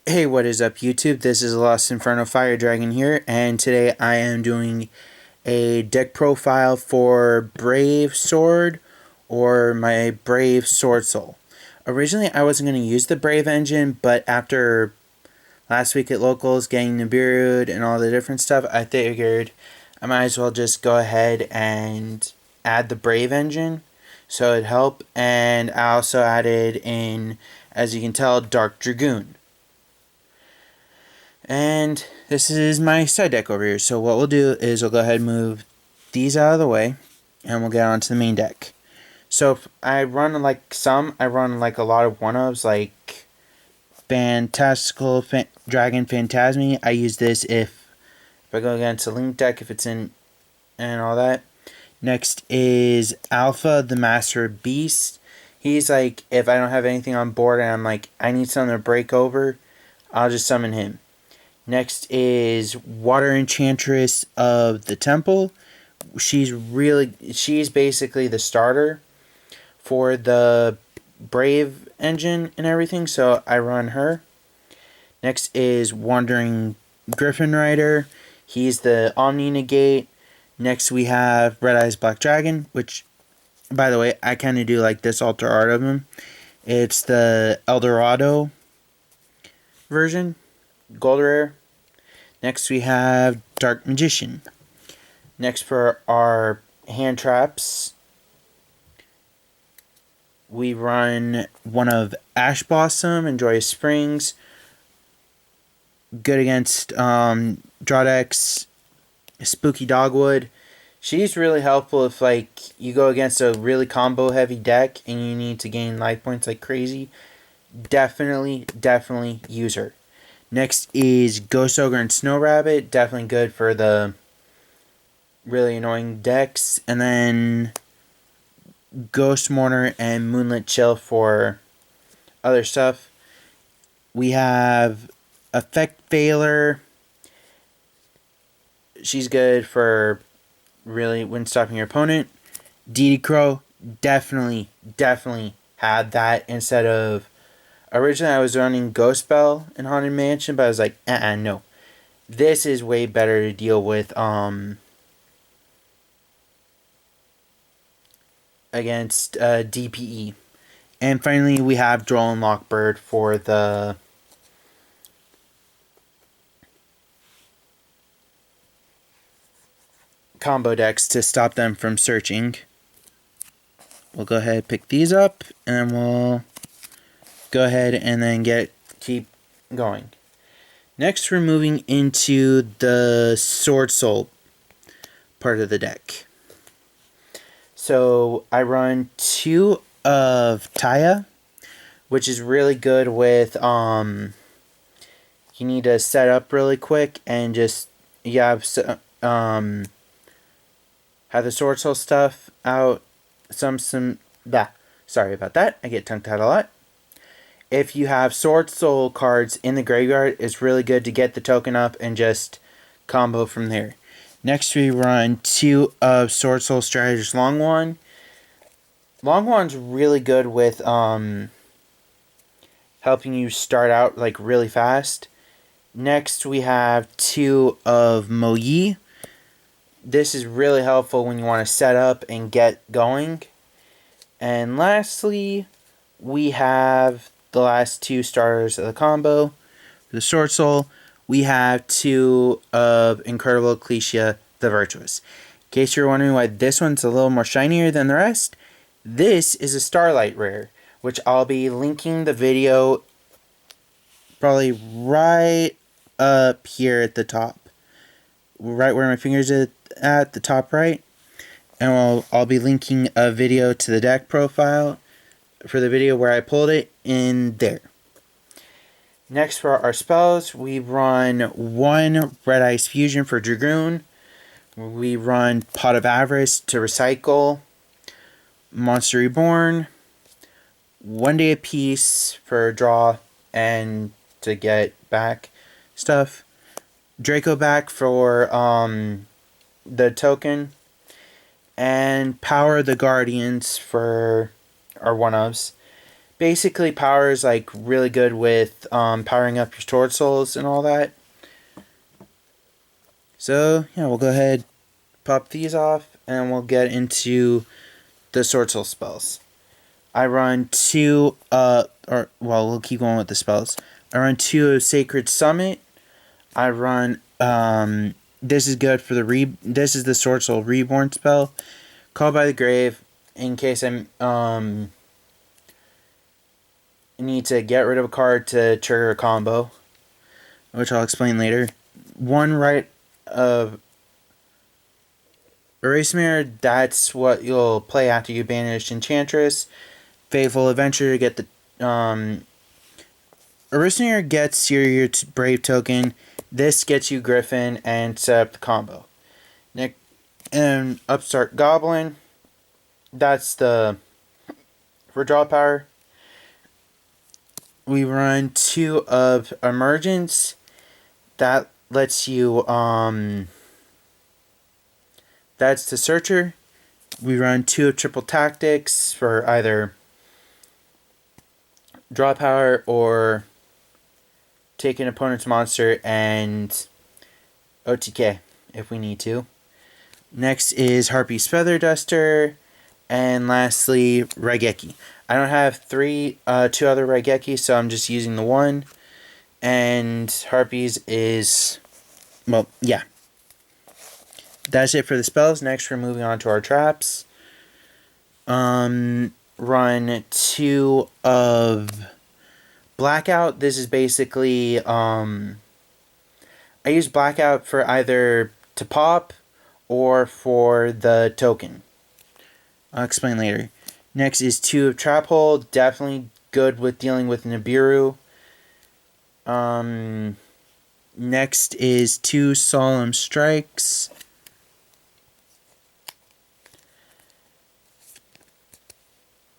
Hey, what is up YouTube? This is Lost Inferno Fire Dragon here, and today I am doing a deck profile for Brave Sword or my Brave Sword Soul. Originally I wasn't going to use the Brave engine, but after last week at Locals getting Nibiru'd and all the different stuff, I figured I might as well just go ahead and add the Brave engine so it'd help. And I also added in, as you can tell, Dark Dragoon. And this is my side deck over here. So what we'll do is we'll go ahead and move these out of the way, and we'll get onto the main deck. So if I run I run like a lot of one-ofs, like Fantastical Dragon Phantasmi. I use this if I go against a link deck, if it's in, and all that. Next is Alpha, the Master Beast. He's like, if I don't have anything on board and I'm like, I need something to break over, I'll just summon him. Next is Water Enchantress of the Temple. She's basically the starter for the Brave engine and everything, so I run her. Next is Wandering Griffin Rider. He's the Omni Negate. Next we have Red Eyes Black Dragon, which, by the way, I kind of do like this alter art of him. It's the Eldorado version, gold rare. Next we have Dark Magician. Next for our hand traps, we run one of Ash Blossom and Joyous Springs. Good against draw decks. Spooky Dogwood. She's really helpful if like you go against a really combo heavy deck and you need to gain life points like crazy. Definitely use her. Next is Ghost Ogre and Snow Rabbit. Definitely good for the really annoying decks. And then Ghost Mourner and Moonlit Chill for other stuff. We have Effect Veiler. She's good for really when stopping your opponent. DD Crow. Definitely had that instead of... Originally, I was running Ghost Bell in Haunted Mansion, but I was like, no. This is way better to deal with against DPE. And finally, we have Droll and Lockbird for the combo decks to stop them from searching. We'll go ahead and pick these up, and we'll go ahead and then keep going. Next, we're moving into the Sword Soul part of the deck. So I run 2 of Taya, which is really good with you need to set up really quick and just have the Sword Soul stuff out. Sorry about that. I get tongue-tied a lot. If you have Sword Soul cards in the graveyard, it's really good to get the token up and just combo from there. Next, we run 2 of Sword Soul Strategist Longwan. Longwan's really good with helping you start out like really fast. Next, we have 2 of Mo Yi. This is really helpful when you want to set up and get going. And lastly, we have the last 2 starters of the combo. For the Sword Soul, we have 2 of Incredible Ecclesia the Virtuous. In case you're wondering why this one's a little more shinier than the rest, this is a Starlight rare, which I'll be linking the video probably right up here at the top. Right where my fingers are at the top right. And I'll be linking a video to the deck profile for the video where I pulled it in there. Next, for our spells, we run 1 Red Ice Fusion for Dragoon. We run Pot of Avarice to recycle. Monster Reborn. 1 Day of Peace for draw and to get back stuff. Draco back for the token. And Power the Guardians for our one-ofs. Basically, power is like really good with powering up your sword souls and all that. So yeah, we'll go ahead, pop these off, and we'll get into the sword soul spells. I run two, we'll keep going with the spells. I run two of Sacred Summit. I run, this is good for this is the Sword Soul Reborn spell. Call by the Grave, in case I'm, need to get rid of a card to trigger a combo, which I'll explain later. One right of Erase Mirror, that's what you'll play after you banish Enchantress. Faithful Adventure to get the, Erase Mirror gets your Brave token. This gets you Griffin and set up the combo. Nick and Upstart Goblin, that's the for draw power. We run two of Emergence. That lets you that's the Searcher. We run two of Triple Tactics for either draw power or take an opponent's monster and OTK if we need to. Next is Harpy's Feather Duster, and lastly Raigeki. I don't have two other Raigeki, so I'm just using the one. And Harpy's is, well, yeah. That's it for the spells. Next, we're moving on to our traps. Run two of Blackout. This is basically, I use Blackout for either to pop or for the token. I'll explain later. Next is two of Trap Hole. Definitely good with dealing with Nibiru. Next is two Solemn Strikes.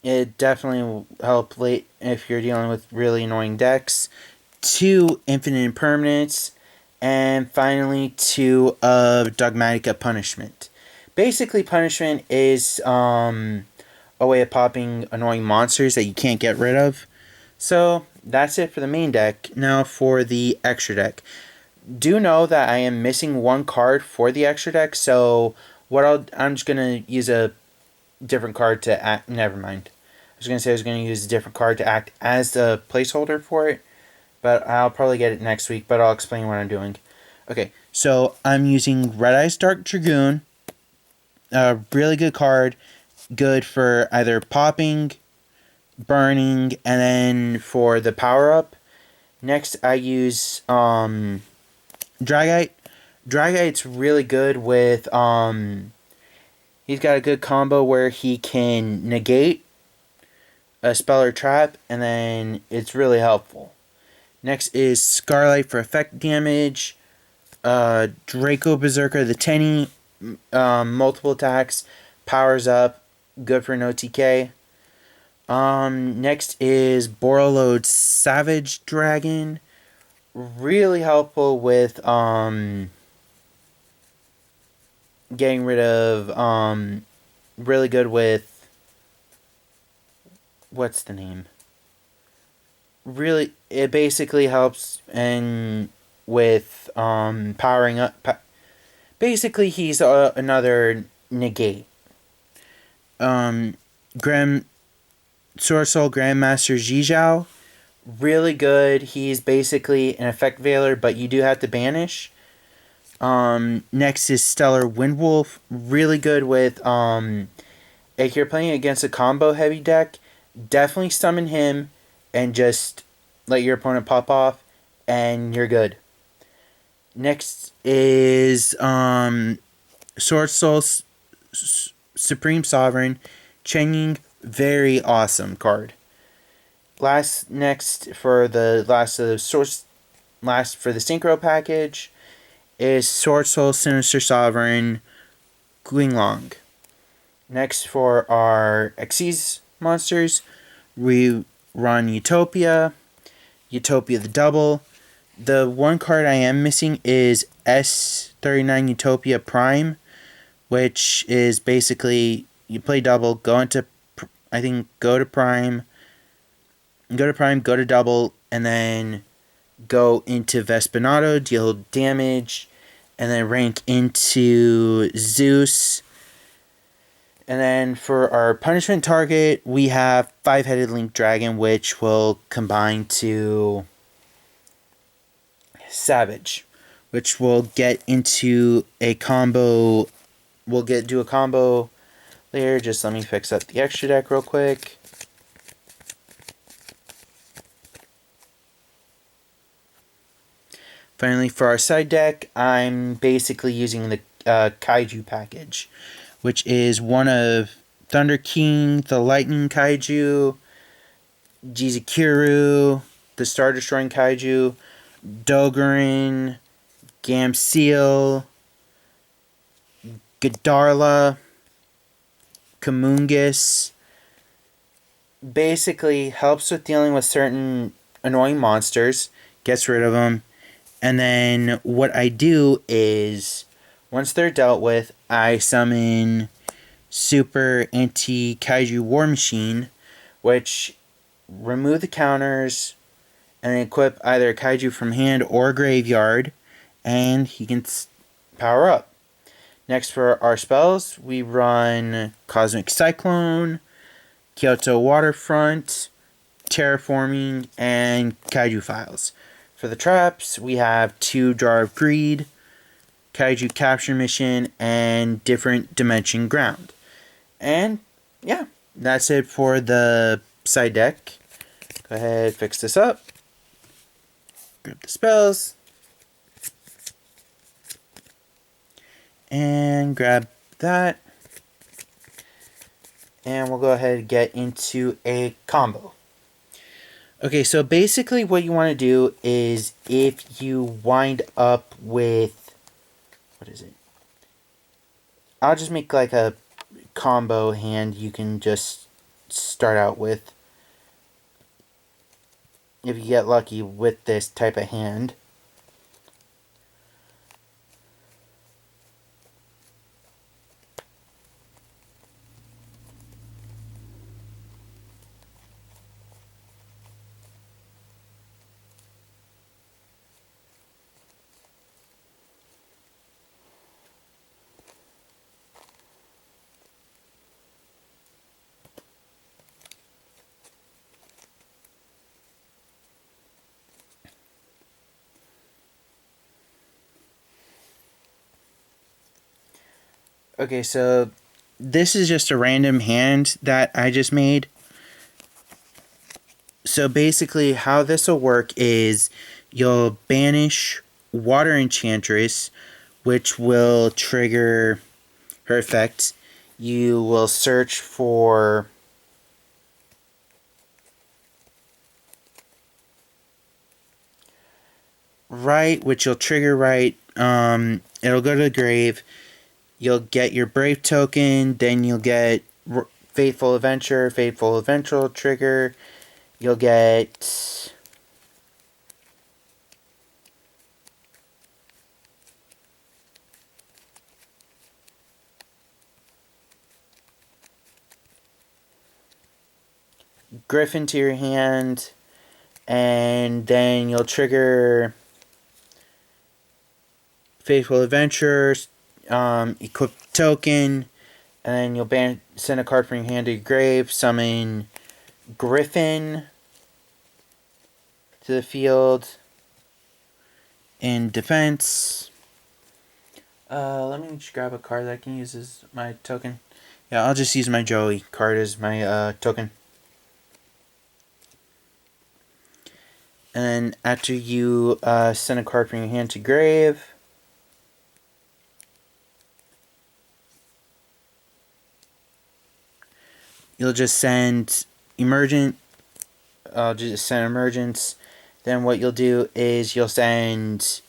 It definitely will help late if you're dealing with really annoying decks. Two Infinite Impermanence. And finally, two of Dogmatica Punishment. Basically, Punishment is a way of popping annoying monsters that you can't get rid of. So, that's it for the main deck. Now for the extra deck. Do know that I am missing one card for the extra deck, so I'm just going to use a different card to act. Never mind. I was going to say I was going to use a different card to act as the placeholder for it, but I'll probably get it next week, but I'll explain what I'm doing. Okay, so I'm using Red Eyes Dark Dragoon. A really good card. Good for either popping, burning, and then for the power-up. Next, I use Dragite. Dragite's really good with... he's got a good combo where he can negate a spell or trap, and then it's really helpful. Next is Scarlight for effect damage. Draco Berserker, the Tenny, multiple attacks, powers up, good for an OTK. Next is Borreload Savage Dragon, really helpful with getting rid of really good with what's the name? Really, it basically helps and with powering up. Basically, he's another negate. Sword Soul Grandmaster Zhizhao, really good. He's basically an effect veiler, but you do have to banish. Next is Stellar Windwolf, really good with if you're playing against a combo heavy deck, definitely summon him and just let your opponent pop off, and you're good. Next is Sword Soul Supreme Sovereign, Chen-Ying, very awesome card. Next for the Synchro package is Sword Soul Sinister Sovereign, Guinglong. Next for our Xyz monsters, we run Utopia the double. The one card I am missing is S39 Utopia Prime, which is basically you play double, go to Prime, go to Prime, go to double, and then go into Vespinato, deal damage, and then rank into Zeus. And then for our punishment target, we have Five-Headed Link Dragon, which will combine to Savage, which will get into a combo. We'll do a combo later. Just let me fix up the extra deck real quick. Finally, for our side deck, I'm basically using the Kaiju package, which is one of Thunder King, the Lightning Kaiju, Jizukiro, the Star Destroying Kaiju, Dogorin, Gamseel, Godarla, Kamungus. Basically helps with dealing with certain annoying monsters, gets rid of them, and then what I do is, once they're dealt with, I summon Super Anti-Kaiju War Machine, which remove the counters and equip either a Kaiju from hand or graveyard, and he can power up. Next, for our spells, we run Cosmic Cyclone, Kyoto Waterfront, Terraforming, and Kaiju Files. For the traps, we have 2 Jar of Greed, Kaiju Capture Mission, and Different Dimension Ground. And yeah, that's it for the side deck. Go ahead, fix this up. Grab the spells. And grab that. And we'll go ahead and get into a combo. Okay, so basically what you want to do is, if you wind up with, what is it? I'll just make like a combo hand you can just start out with, if you get lucky with this type of hand. Okay, so this is just a random hand that I just made. So basically how this will work is, you'll banish Water Enchantress, which will trigger her effect. You will search for Right, which will trigger Right. It'll go to the grave. You'll get your Brave token, then you'll get Fateful Adventure. Fateful Adventure will trigger. You'll get Griffin to your hand, and then you'll trigger Faithful Adventures, equip token, and then you'll send a card from your hand to your grave, summon Griffin to the field in defense. Let me just grab a card that I can use as my token. Yeah, I'll just use my Joey card as my token. And then after you send a card from your hand to grave, you'll just send Emergent. I'll just send Emergence. Then what you'll do is you'll send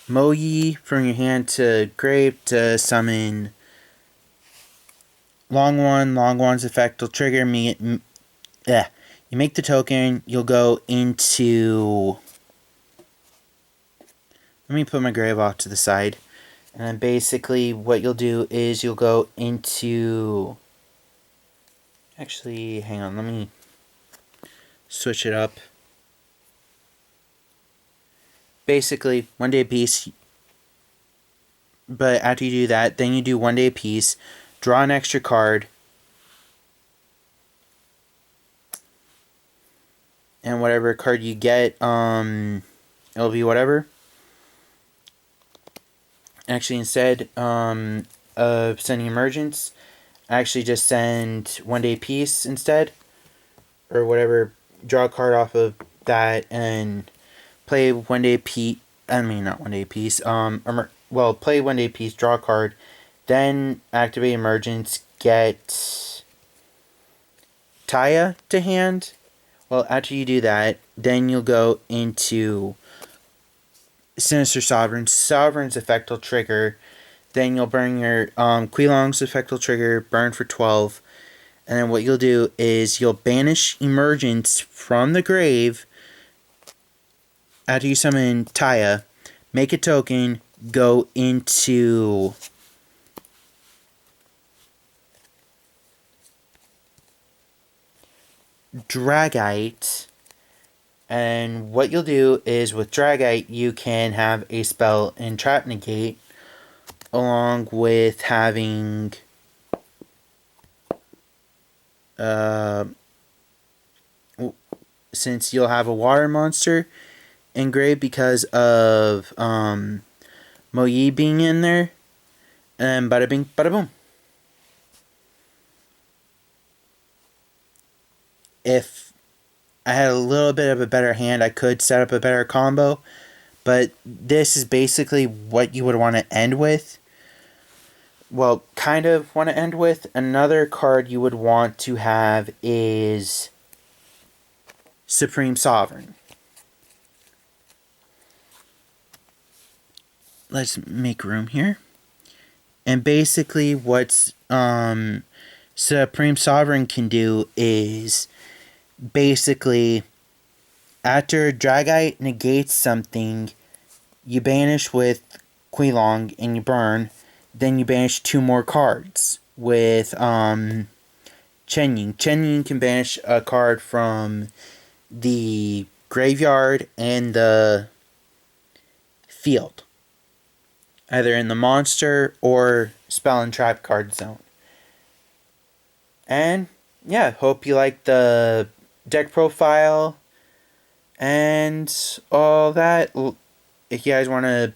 Moyi from your hand to grave to summon Long One. Long One's effect will trigger me. You make the token. You'll go into. Let me put my grave off to the side. And then basically what you'll do is you'll go into. Actually, hang on. Let me switch it up. Basically, 1 day apiece. But after you do that, then you do 1 day apiece. Draw an extra card. And whatever card you get, it'll be whatever. Actually, instead of sending emergence, I actually just send 1 day apiece instead. Or whatever. Draw a card off of that and play 1 day apiece. I mean, not 1 day apiece. Play 1 day apiece, draw a card, then activate emergence, get Taya to hand. Well, after you do that, then you'll go into Sinister Sovereign. Sovereign's effect will trigger. Then you'll burn your Quilong's effect will trigger, burn for 12. And then what you'll do is you'll banish emergence from the grave after you summon Taya, make a token, go into Dragite, and what you'll do is with Dragite you can have a spell Entrap Negate along with having since you'll have a water monster engraved because of Mo Yi being in there, and bada bing, bada boom. If I had a little bit of a better hand, I could set up a better combo, but this is basically what you would want to end with. Well, kind of want to end with. Another card you would want to have is Supreme Sovereign. Let's make room here. And basically what Supreme Sovereign can do is basically after Dragite negates something, you banish with Quilong and you burn, then you banish 2 more cards with Chen Ying. Chen Ying can banish a card from the graveyard and the field, either in the monster or spell and trap card zone. And yeah, hope you like the deck profile and all that. If you guys want to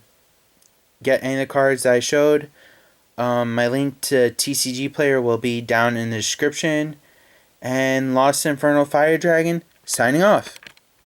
get any of the cards I showed, my link to TCG Player will be down in the description. And Lost Infernal Fire Dragon, signing off.